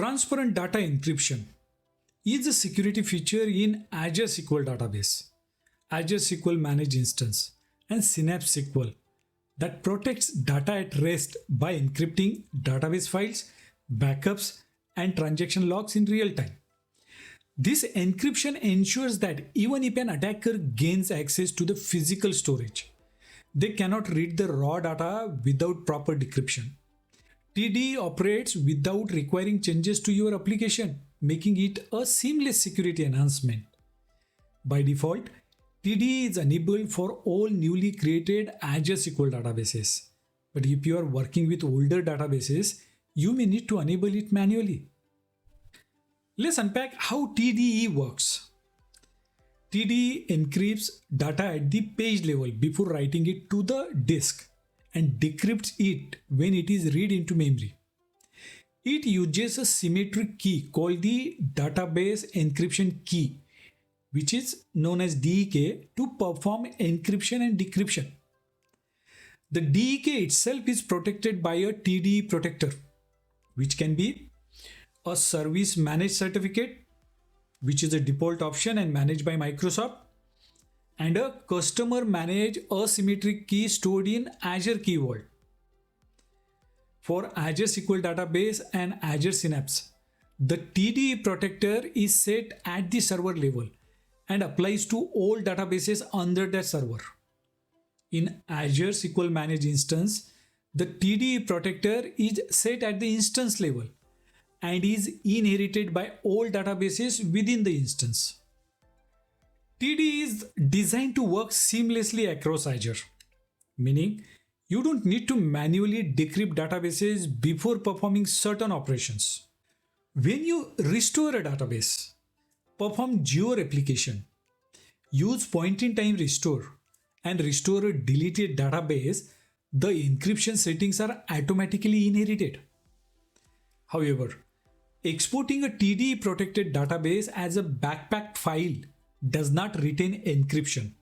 Transparent data encryption is a security feature in Azure SQL database, Azure SQL Managed Instance, and Synapse SQL that protects data at rest by encrypting database files, backups, and transaction logs in real time. This encryption ensures that even if an attacker gains access to the physical storage, they cannot read the raw data without proper decryption. TDE operates without requiring changes to your application, making it a seamless security enhancement. By default, TDE is enabled for all newly created Azure SQL databases. But if you are working with older databases, you may need to enable it manually. Let's unpack how TDE works. TDE encrypts data at the page level before writing it to the disk and decrypts it when it is read into memory. It uses a symmetric key called the database encryption key, which is known as DEK, to perform encryption and decryption. The DEK itself is protected by a TDE protector, which can be a service managed certificate, which is a default option and managed by Microsoft, and a customer managed asymmetric key stored in Azure Key Vault. For Azure SQL Database and Azure Synapse, the TDE protector is set at the server level and applies to all databases under that server. In Azure SQL Managed Instance, the TDE protector is set at the instance level and is inherited by all databases within the instance. TDE is designed to work seamlessly across Azure, meaning you don't need to manually decrypt databases before performing certain operations. When you restore a database, perform geo-replication, use point-in-time restore, and restore a deleted database, the encryption settings are automatically inherited. However, exporting a TDE protected database as a backpacked file does not retain encryption,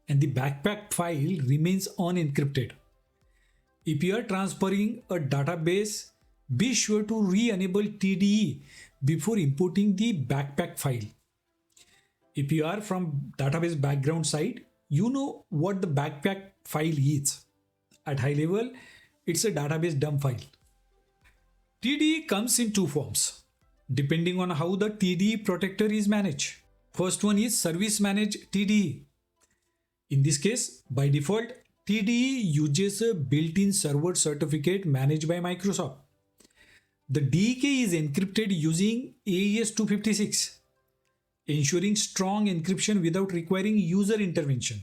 and the backpacked file remains unencrypted. If you are transferring a database, be sure to re-enable TDE before importing the backpack file. If you are from database background side, you know what the backpack file is. At high level, it's a database dump file. TDE comes in two forms, depending on how the TDE protector is managed. First one is service managed TDE. In this case, by default, TDE uses a built-in server certificate managed by Microsoft. The DEK is encrypted using AES 256, ensuring strong encryption without requiring user intervention.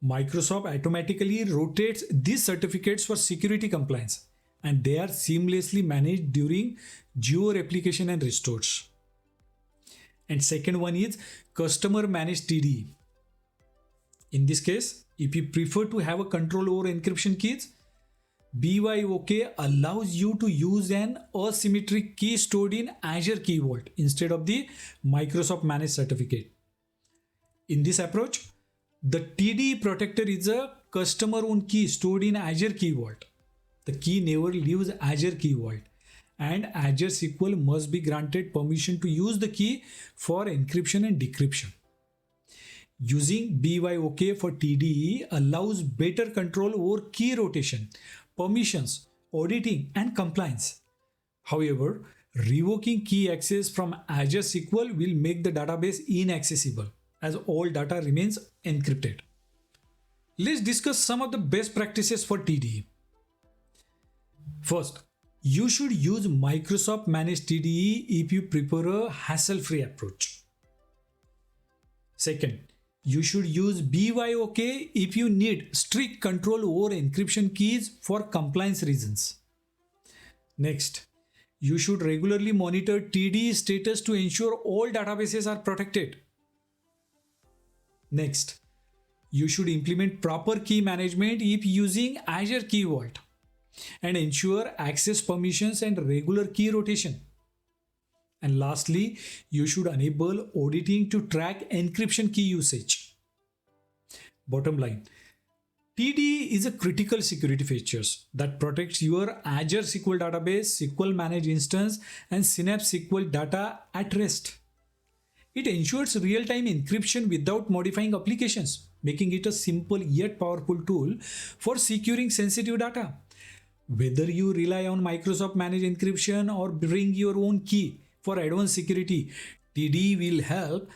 Microsoft automatically rotates these certificates for security compliance, and they are seamlessly managed during geo-replication and restores. And second one is customer managed TDE. In this case, if you prefer to have a control over encryption keys, BYOK allows you to use an asymmetric key stored in Azure Key Vault instead of the Microsoft managed certificate. In this approach, the TDE protector is a customer owned key stored in Azure Key Vault. The key never leaves Azure Key Vault, and Azure SQL must be granted permission to use the key for encryption and decryption. Using BYOK for TDE allows better control over key rotation, permissions, auditing, and compliance. However, revoking key access from Azure SQL will make the database inaccessible as all data remains encrypted. Let's discuss some of the best practices for TDE. First, you should use Microsoft Managed TDE if you prefer a hassle-free approach. Second, you should use BYOK if you need strict control over encryption keys for compliance reasons. Next, you should regularly monitor TDE status to ensure all databases are protected. Next, you should implement proper key management if using Azure Key Vault and ensure access permissions and regular key rotation. And lastly, you should enable auditing to track encryption key usage. Bottom line, TD is a critical security features that protects your Azure SQL database, SQL managed instance, and Synapse SQL data at rest. It ensures real-time encryption without modifying applications, making it a simple yet powerful tool for securing sensitive data. Whether you rely on Microsoft managed encryption or bring your own key for advanced security, TD will help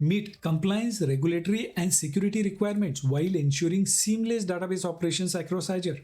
meet compliance, regulatory, and security requirements while ensuring seamless database operations across Azure.